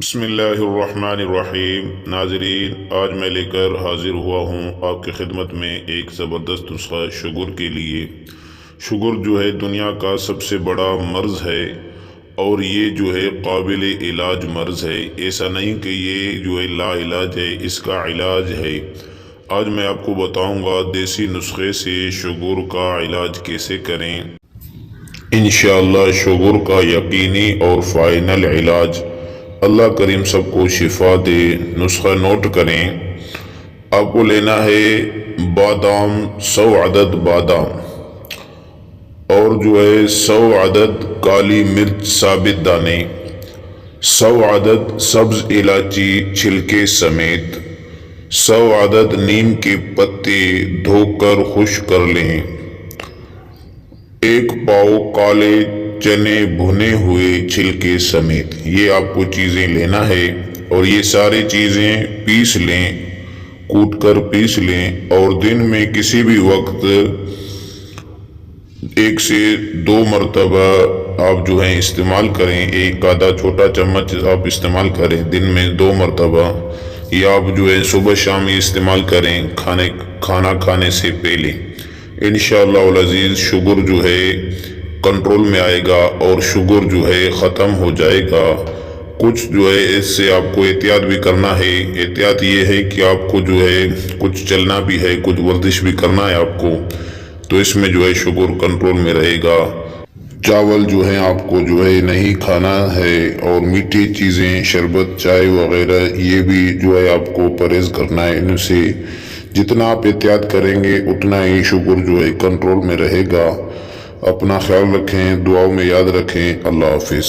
بسم اللہ الرحمن الرحیم۔ ناظرین، آج میں لے کر حاضر ہوا ہوں آپ کی خدمت میں ایک زبردست نسخہ شوگر کے لیے۔ شوگر جو ہے دنیا کا سب سے بڑا مرض ہے اور یہ جو ہے قابل علاج مرض ہے۔ ایسا نہیں کہ یہ جو ہے لا علاج ہے، اس کا علاج ہے۔ آج میں آپ کو بتاؤں گا دیسی نسخے سے شوگر کا علاج کیسے کریں۔ انشاءاللہ شوگر کا یقینی اور فائنل علاج۔ اللہ کریم سب کو شفا دے۔ نسخہ نوٹ کریں۔ آپ کو لینا ہے بادام، 100 عدد بادام، اور جو ہے 100 عدد کالی مرچ ثابت دانے، 100 عدد سبز الائچی چھلکے سمیت، 100 عدد نیم کے پتے دھو کر خشک کر لیں، 1 پاؤ کالے چنے بھنے ہوئے چھلکے سمیت۔ یہ آپ کو چیزیں لینا ہے اور یہ ساری چیزیں پیس لیں، کوٹ کر پیس لیں، اور دن میں کسی بھی وقت 1 سے 2 مرتبہ آپ جو ہے استعمال کریں۔ 1 آدھا چھوٹا چمچ آپ استعمال کریں دن میں 2 مرتبہ، یا آپ جو ہے صبح شام یہ استعمال کریں کھانا کھانے سے پہلے۔ انشاءاللہ العزیز شوگر جو ہے کنٹرول میں آئے گا اور شوگر جو ہے ختم ہو جائے گا۔ کچھ جو ہے اس سے آپ کو احتیاط بھی کرنا ہے۔ احتیاط یہ ہے کہ آپ کو جو ہے کچھ چلنا بھی ہے، کچھ ورزش بھی کرنا ہے آپ کو، تو اس میں جو ہے شوگر کنٹرول میں رہے گا۔ چاول جو ہے آپ کو جو ہے نہیں کھانا ہے، اور میٹھی چیزیں، شربت، چائے وغیرہ یہ بھی جو ہے آپ کو پرہیز کرنا ہے۔ ان سے جتنا آپ احتیاط کریں گے اتنا ہی شوگر جو ہے کنٹرول میں رہے گا۔ اپنا خیال رکھیں، دعاؤں میں یاد رکھیں۔ اللہ حافظ۔